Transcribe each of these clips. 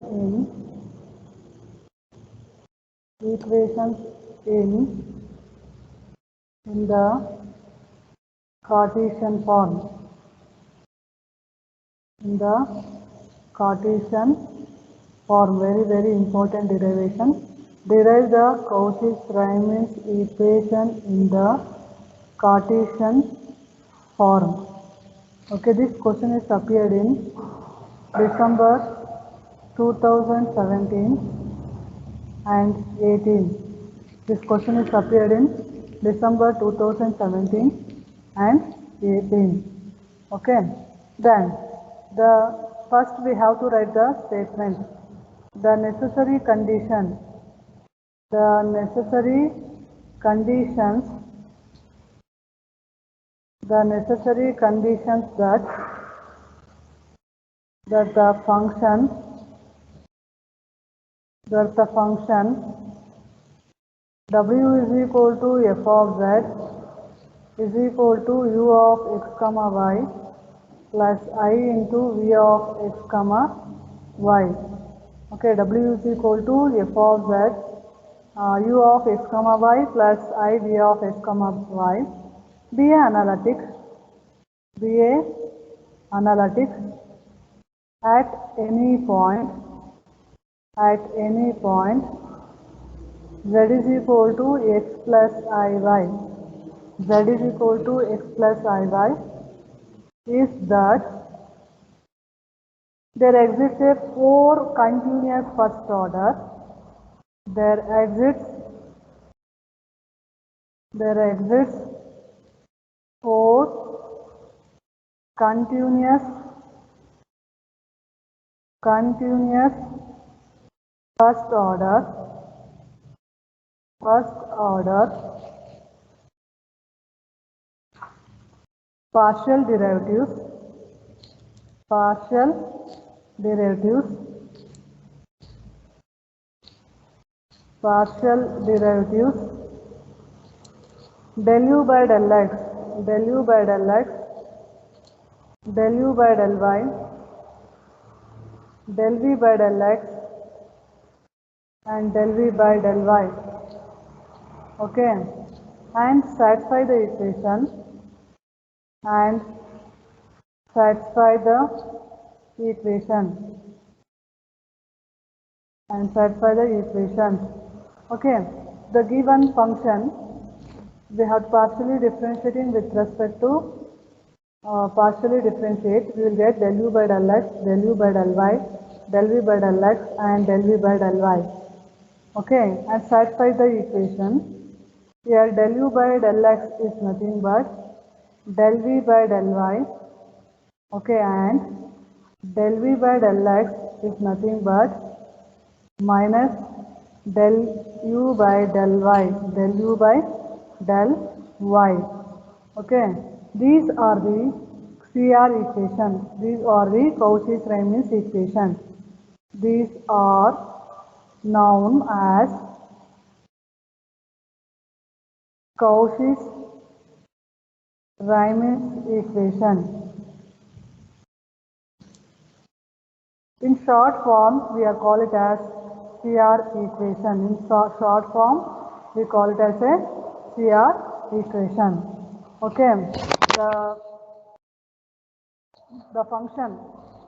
in equations in the Cartesian form. In the Cartesian form, very important derivation. Derive the Cauchy-Riemann equation in the Cartesian form. Okay, this question is appeared in December 2017 and 18. This question is appeared in December 2017 and 18. Okay, then the first we have to write the statement. The necessary conditions that the function w is equal to f of z is equal to u of x comma y plus I into v of x comma y. Okay, w is equal to f of z u of x comma y plus I v of x comma y. Be a analytic at any point z is equal to x plus iy. Z is equal to x plus iy is that there exists a 4 continuous first order. There exists 4 continuous first order partial derivatives del u by del x, del u by del x, del u by del y, del v by del x and del v by del y. Okay, and satisfy the equation Okay, the given function we have partially differentiating with respect to partially differentiate, we will get del u by del x, del u by del y, del v by del x and del v by del y. Okay, and satisfy the equation. Here del u by del x is nothing but del v by del y. Okay, and del v by del x is nothing but minus del u by del y, del u by del y. Okay, these are the CR equations. These are the Cauchy-Riemann equations. These are known as Cauchy-Riemann equation. In short form, we call it as CR equation. In short form, we call it as a CR equation. Okay, the function,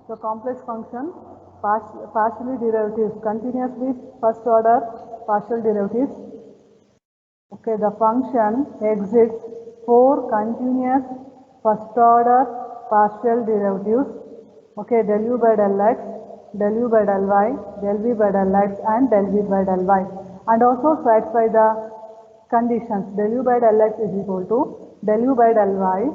the complex function, partially derivatives, continuously first order partial derivatives. Okay, the function exits 4 continuous first order partial derivatives. Okay, del u by del x, del u by del y, del v by del x and del v by del y, and also satisfy the conditions. Del u by del x is equal to del u by del y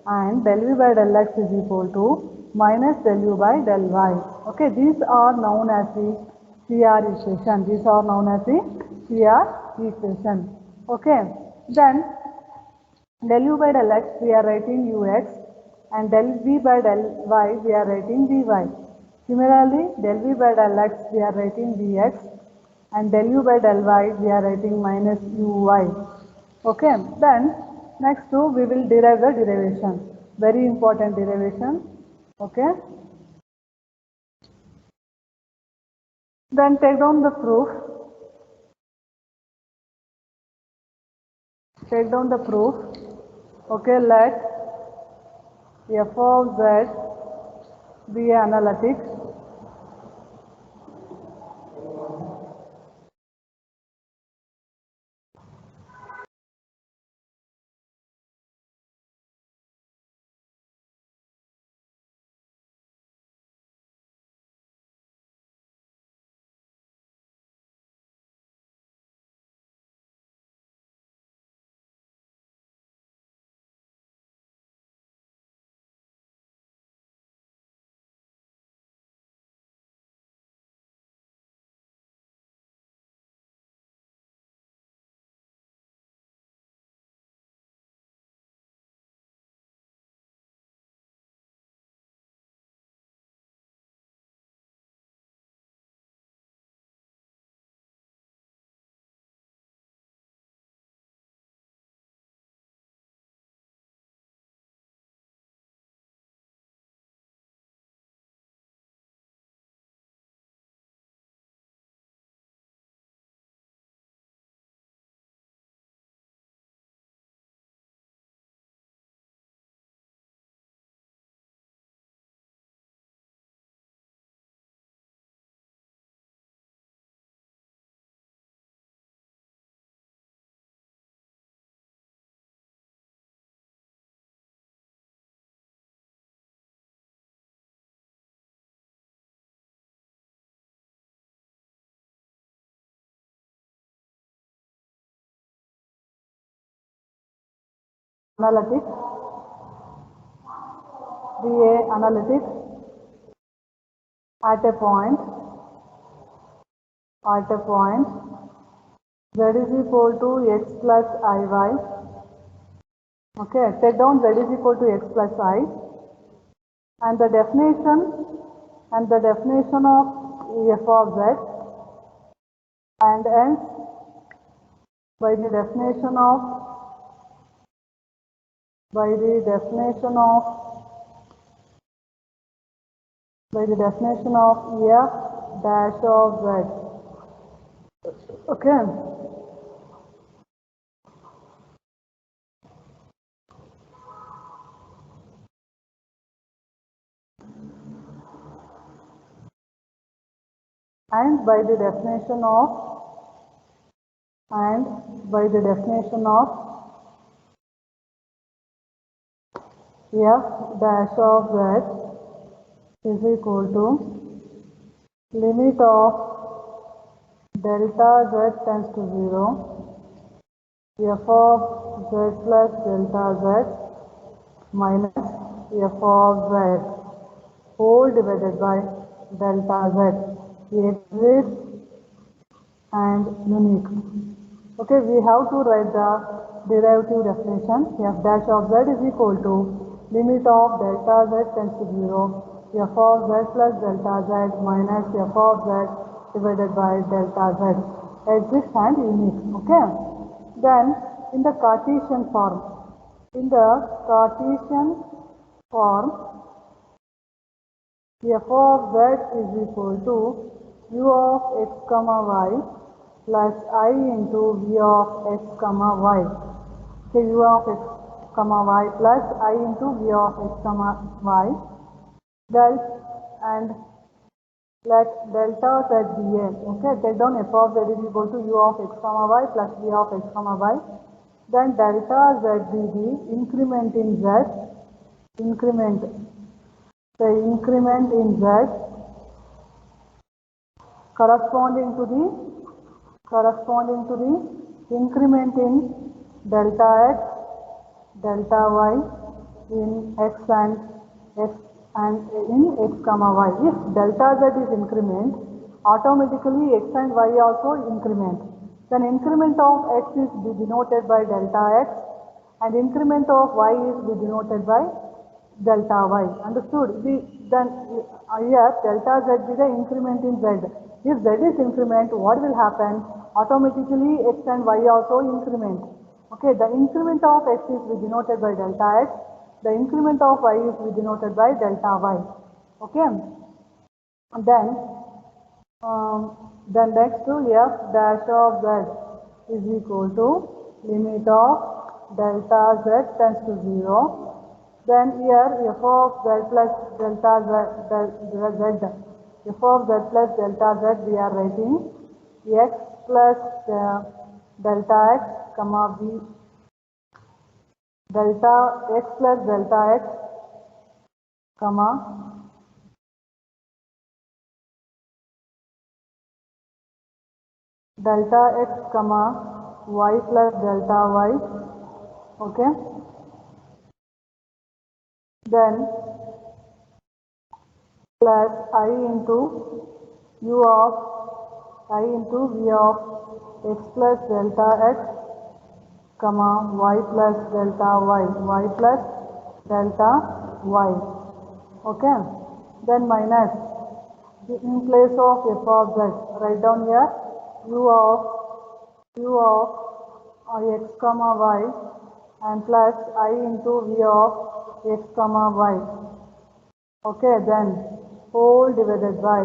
and del v by del x is equal to minus del u by del y. Okay, these are known as the CR equation. Okay, then del u by del x we are writing ux and del v by del y we are writing dy. Similarly, del v by del x we are writing dx and del u by del y we are writing minus uy. Okay, then next we will derive the derivation. Very important derivation. Okay. Then take down the proof. Take down the proof. Okay, let f of z be analytic. Analytic. BA analytic at a point z is equal to x plus iy. Okay, take down z is equal to x plus I, and the definition of f of z, and hence by the definition of f dash of z. Okay. And by the definition of f dash of z is equal to limit of delta z tends to 0, f of z plus delta z minus f of z whole divided by delta z exists and unique. Okay, we have to write the derivative definition. F dash of z is equal to limit of delta z tends to 0, f of z plus delta z minus f of z divided by delta z exists and unique. Okay. Then in the Cartesian form, f of z is equal to u of x comma y plus I into v of x comma y. So u of x comma y plus I into v of x comma y. Del and let delta z be a. Okay, take down f of z is equal to u of x comma y plus v of x comma y. Then delta z be the increment in z, the increment in z corresponding to the increment in delta x, delta y in x and in x comma y. If delta z is increment, automatically x and y also increment. Then increment of x is denoted by delta x and increment of y is denoted by delta y. Understood? Then here delta z is the increment in z. If z is increment, what will happen? Automatically x and y also increment. Okay, the increment of x is denoted by delta x, the increment of y is denoted by delta y. Okay, and then Then next to f dash of z is equal to limit of delta z tends to 0. Then here f of z plus delta z, f of z plus delta z we are writing x plus delta x comma b delta x plus delta x comma delta x comma y plus delta y. Okay, then plus I into u of I into v of x plus delta x comma y plus delta y plus delta y. Okay, then minus in place of f of z, write down here u of x comma y and plus I into v of x comma y. Okay, then whole divided by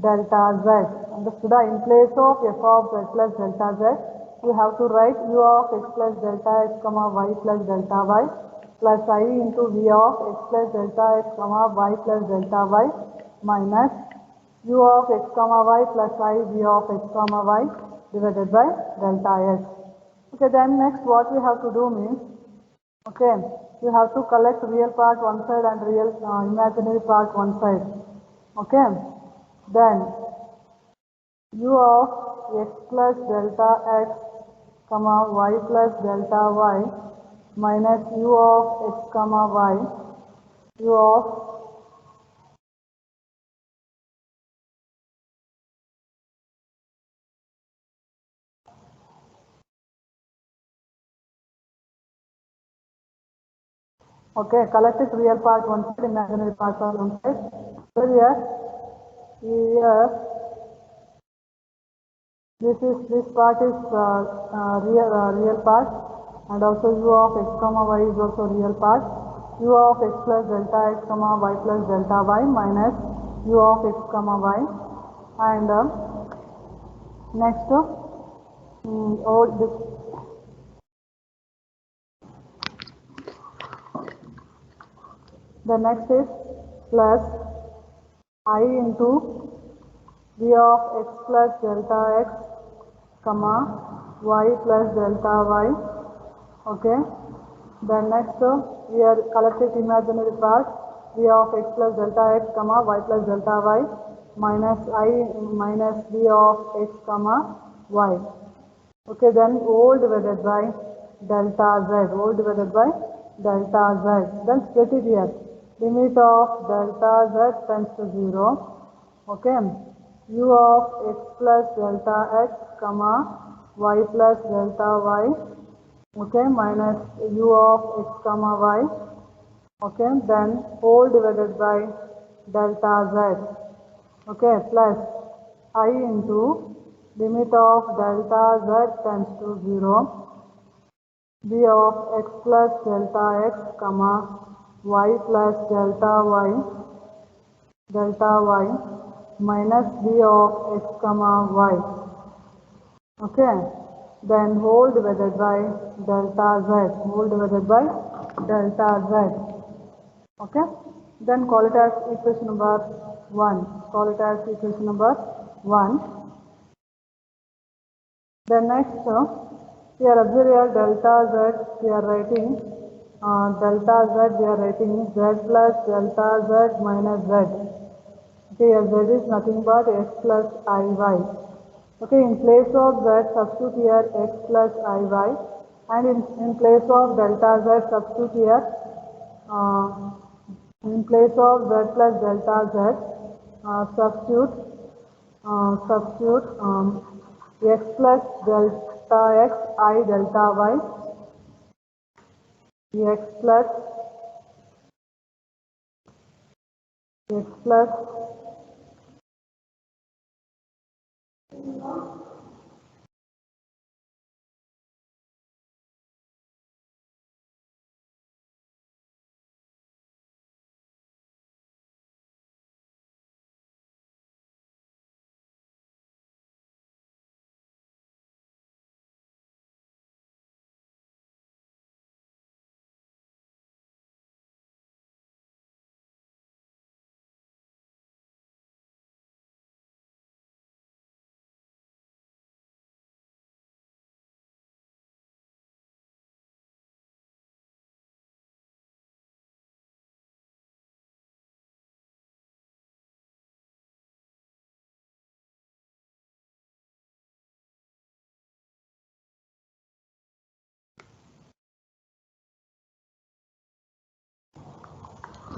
delta z. Understood? In place of f of z plus delta z, you have to write u of x plus delta x comma y plus delta y plus I into v of x plus delta x comma y plus delta y minus u of x comma y plus I v of x comma y divided by delta x. Okay, then next what we have to do means, okay, you have to collect real part one side and real imaginary part one side. Okay, then u of x plus delta x comma y plus delta y minus u of x comma y, u of okay, collected real part one side, imaginary part on one side. So here this part is real part, and also u of x comma y is also real part. U of x plus delta x comma y plus delta y minus u of x comma y, and next all this. The next is plus I into v of x plus delta x comma y plus delta y. Okay, then next we are collected imaginary part v of x plus delta x comma y plus delta y minus I minus v of x comma y. Okay, then whole divided by delta z, whole divided by delta z. Then split it here. Limit of delta z tends to 0. Okay, u of x plus delta x comma y plus delta y. Okay, minus u of x comma y. Okay, then whole divided by delta z. Okay, plus I into limit of delta z tends to 0, v of x plus delta x comma y plus delta y minus v of x comma y. Okay, then whole divided by delta z, whole divided by delta z. Okay, then call it as equation number 1. Call it as equation number 1. Then next, here observe here delta z, we are writing delta z, we are writing z plus delta z minus z. Okay, here z is nothing but x plus iy. Okay, in place of z, substitute here x plus iy, and in place of delta z, substitute here in place of z plus delta z, substitute x plus delta x I delta y, x plus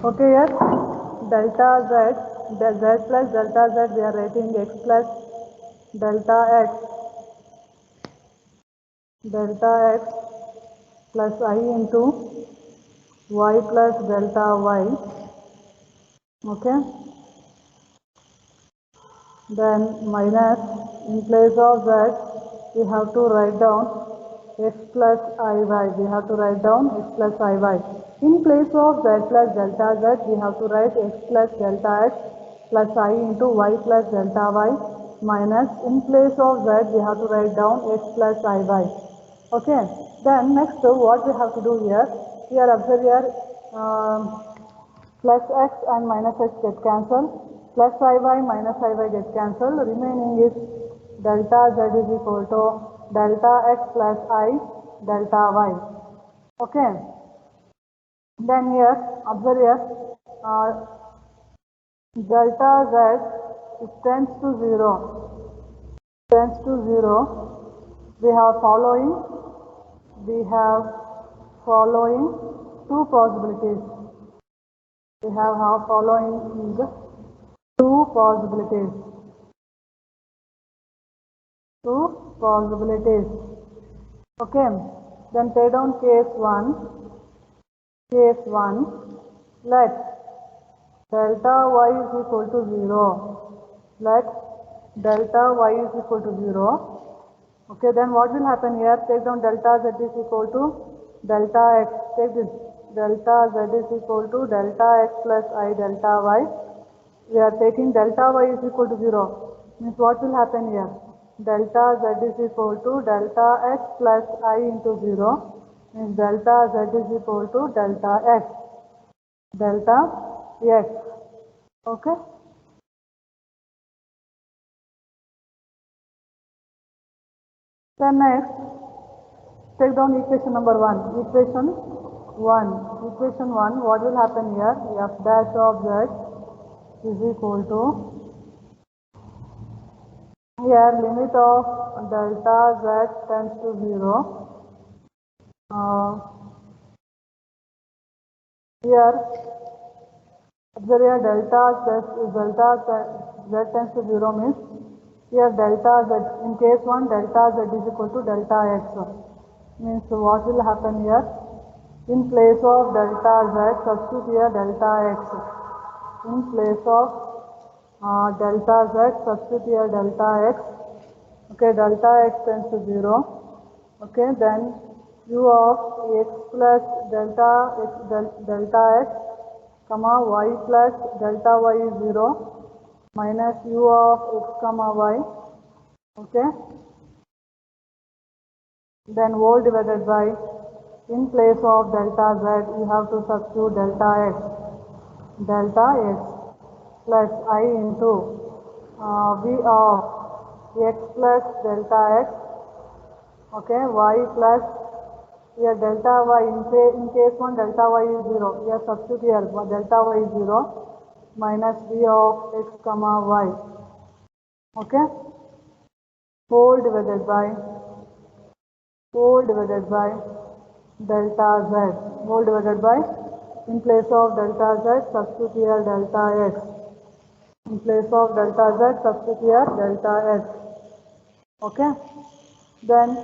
Okay, yes, delta z, the z plus delta z, we are writing x plus delta x plus I into y plus delta y. Okay, then minus, in place of that we have to write down x plus iy. We have to write down x plus iy. In place of z plus delta z, we have to write x plus delta x plus I into y plus delta y, minus, in place of z we have to write down x plus iy. Okay, then next what we have to do here, observe here, plus x and minus x get cancelled, plus iy minus iy get cancelled, remaining is delta z is equal to delta x plus I delta y. Okay, then here observe here, delta z it tends to 0, we have following two possibilities. We have following two possibilities. Okay, then take down case 1. Let delta y is equal to 0. Let delta y is equal to 0. Okay, then what will happen here? Take down delta z is equal to delta x. Take this, delta z is equal to delta x plus I delta y. We are taking delta y is equal to 0. Means what will happen here? Delta z is equal to delta x plus I into 0. Means delta z is equal to delta x. Okay. Then next, take down equation number 1. Equation 1, what will happen here? F dash of z is equal to, here limit of delta z tends to 0. Here observe here delta z tends to 0 means here delta z, in case 1 delta z is equal to delta x. Means what will happen here? In place of delta z, substitute here delta x. In place of delta z, substitute here delta x. Okay, delta x tends to 0. Okay, then u of x plus delta x comma y plus delta y is 0 minus u of x comma y. Okay, then whole divided by, in place of delta z you have to substitute delta x plus I into v of x plus delta x. Okay, y plus here delta y, in case 1 delta y is 0, here substitute here delta y is 0 minus v of x comma y. Okay, whole divided by delta z, in place of delta z substitute here delta x. In place of delta z substitute here delta x. Okay, then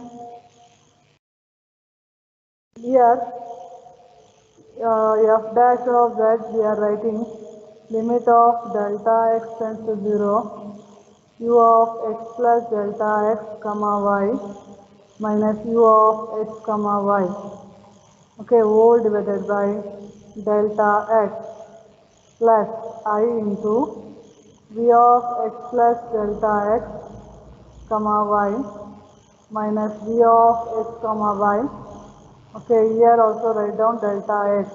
here f dash of z we are writing limit of delta x tends to 0, u of x plus delta x comma y minus u of x comma y. Okay, whole divided by delta x plus I into v of x plus delta x comma y minus v of x comma y. Okay, here also write down delta x.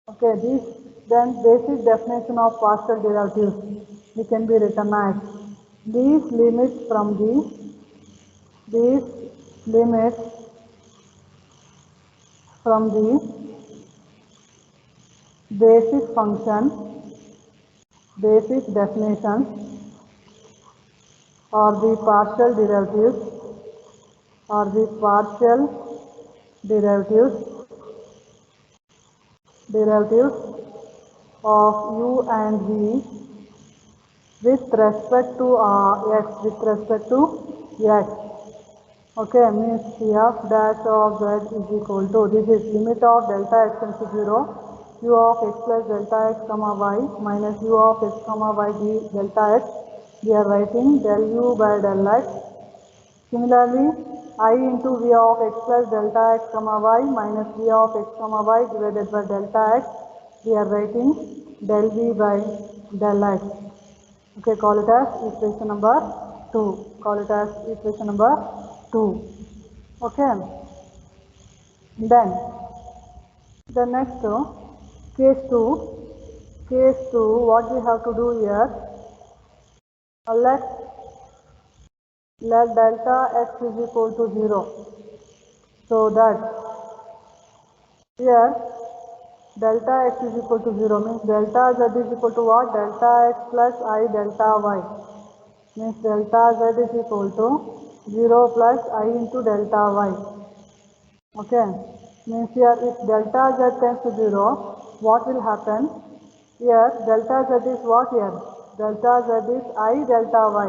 Okay, this then basic definition of partial derivatives we can be written as these limits from the basic function, basic definition or the partial derivatives of u and v with respect to x, with respect to x. Okay, means f dash of z is equal to, this is limit of delta x tends to 0, u of x plus delta x comma y minus u of x comma y d delta x. We are writing del u by del x. Similarly, I into v of x plus delta x comma y minus v of x comma y divided by delta x. We are writing del v by del x. Okay, call it as equation number 2. Call it as equation number 2. Okay. Then the next case 2. Case 2, what we have to do here? Let delta x is equal to 0. So that here delta x is equal to 0 means delta z is equal to what? Delta x plus I delta y. Means delta z is equal to 0 plus I into delta y. Okay. Means here if delta z tends to 0, what will happen? Here delta z is what here? Delta z is I delta y.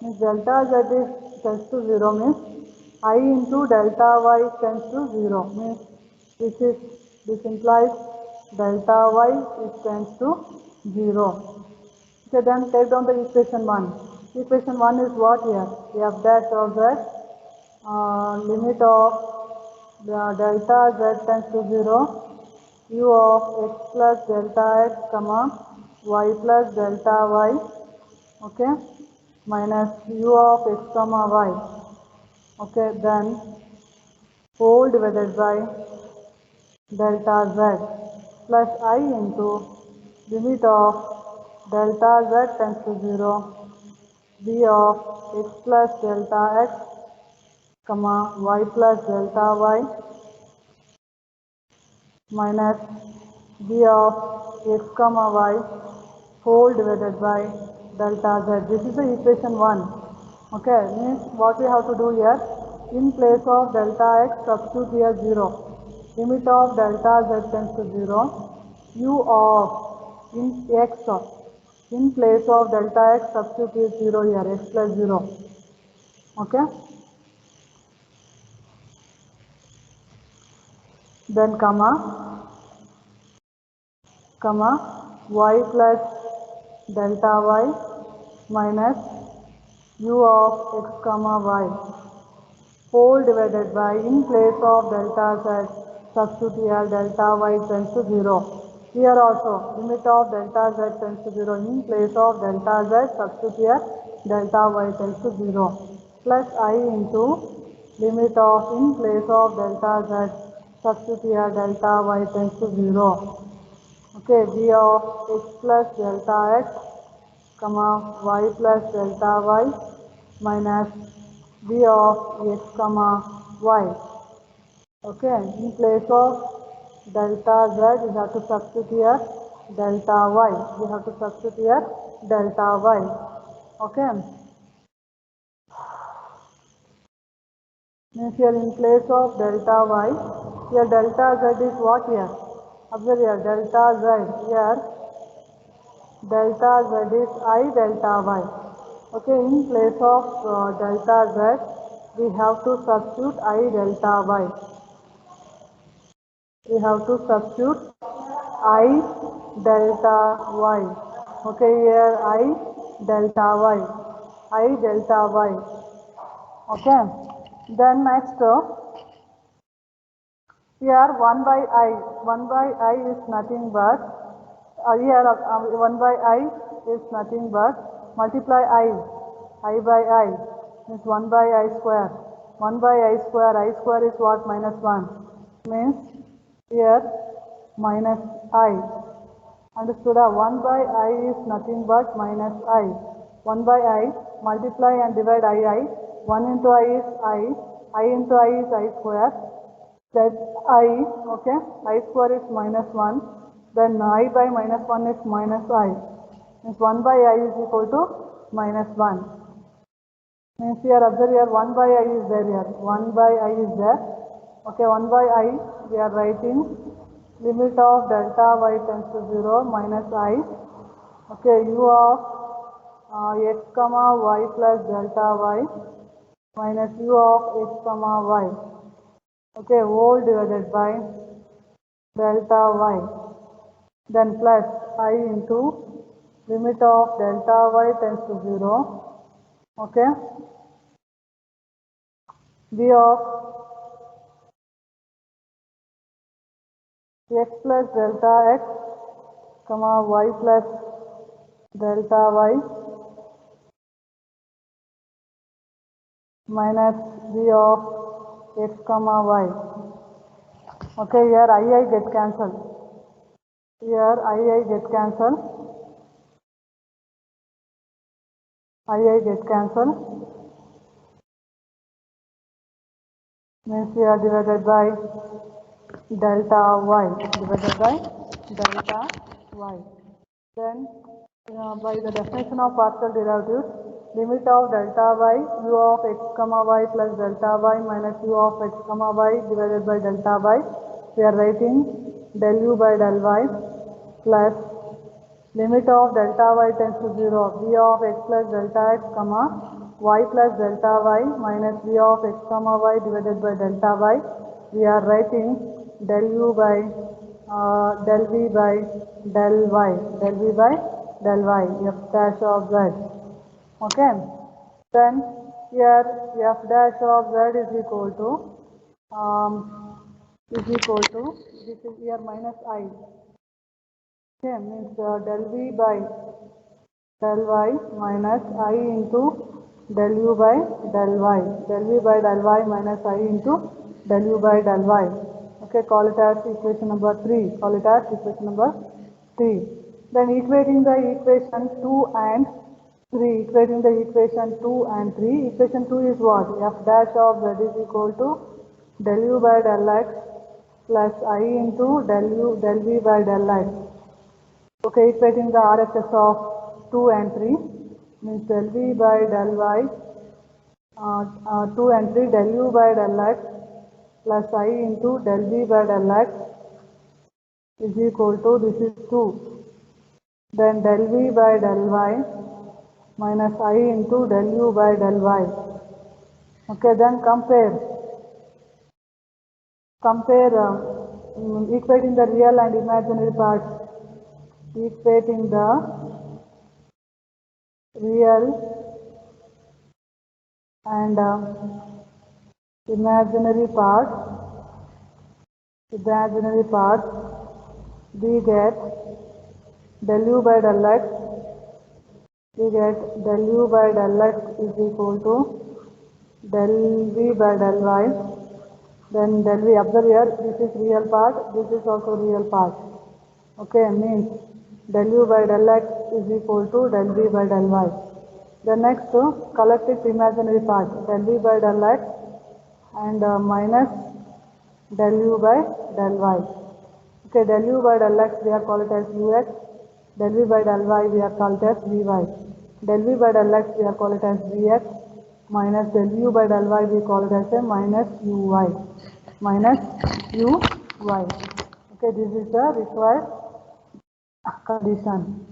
Means delta z is tends to 0 means I into delta y tends to 0. Means this implies delta y is tends to 0. Okay, then take down the equation 1. Equation 1 is what here? F dash of z, limit of the delta z tends to 0, u of x plus delta x comma y plus delta y, okay, minus u of x comma y, okay, then whole divided by delta z plus I into limit of delta z tends to 0, b of x plus delta x comma y plus delta y minus b of x comma y whole divided by delta z. This is the equation 1. Okay, means what we have to do here? In place of delta x, substitute here 0. Limit of delta z tends to 0. U of in x, in place of delta x, substitute is 0 here, x plus 0. Okay. Then comma y plus delta y minus u of x comma y whole divided by, in place of delta z, substitute here delta y tends to 0. Here also limit of delta z tends to 0. In place of delta z, substitute here delta y tends to 0. Plus I into limit of, in place of delta z, substitute here delta y tends to 0. Okay, b of x plus delta x comma y plus delta y minus b of x comma y. Okay, in place of delta z, we have to substitute here delta y. We have to substitute here delta y. Okay. Means here in place of delta y, here delta z is what here? Observe here, delta z, here delta z is I delta y. Okay, in place of delta z, we have to substitute I delta y. We have to substitute I delta y. Okay, here I delta y. I delta y. Okay, then next, here 1 by I is nothing but, here 1 by I is nothing but, multiply I by I, means 1 by I square. 1 by I square is what? Minus 1. Means here minus I. Understood? 1 by I is nothing but minus I. 1 by I, multiply and divide I. 1 into I is I into I is I square. That I, okay, I square is minus 1. Then I by minus 1 is minus I. Means 1 by I is equal to minus 1. Means here, observe here, 1 by I is there here. 1 by I is there. Okay, 1 by I, we are writing limit of delta y tends to 0 minus I. Okay, u of x comma y plus delta y minus u of x comma y. Okay, whole divided by delta y. Then plus I into limit of delta y tends to 0. Okay, v of x plus delta x comma y plus delta y minus v of x comma y. Okay, here I get cancelled. Here I get cancelled. I get cancelled. Means we are divided by delta y. Divided by delta y. Then by the definition of partial derivatives, limit of delta y, u of x comma y plus delta y minus u of x comma y divided by delta y. We are writing del u by del y plus limit of delta y tends to 0, v of x plus delta x comma y plus delta y minus v of x comma y divided by delta y. We are writing del u by del v by del y, del v by del y, f dash of z. Okay. Then here f dash of z is equal to this is here minus I. Okay, means del v by del y minus I into del u by del y. Del v by del y minus I into del u by del y. Okay, call it as equation number 3. Call it as equation number 3. Then equating the equation 2 and 3. Equating the equation 2 and 3. Equation 2 is what? F dash of z is equal to del u by del x plus I into del v by del x. Okay, equating the RHS of 2 and 3 means del v by del y, 2 and 3 del u by del x plus I into del v by del x is equal to, this is 2. Then del v by del y minus I into del u by del y. Okay, then compare equating the real and imaginary parts. Equating the real and imaginary parts, we get del u by del x, we get del u by del x is equal to del v by del y. Then del v, observe here, this is real part, this is also real part. Okay, means del u by del x is equal to del v by del y. The next collect its imaginary part, del v by del x and minus del u by del y. Okay, del u by del x we are called it as ux, del v by del y we are called it as vy. Del v by del x we are called it as vx minus del u by del y we call it as a minus uy. Minus uy. Okay, this is the required condition.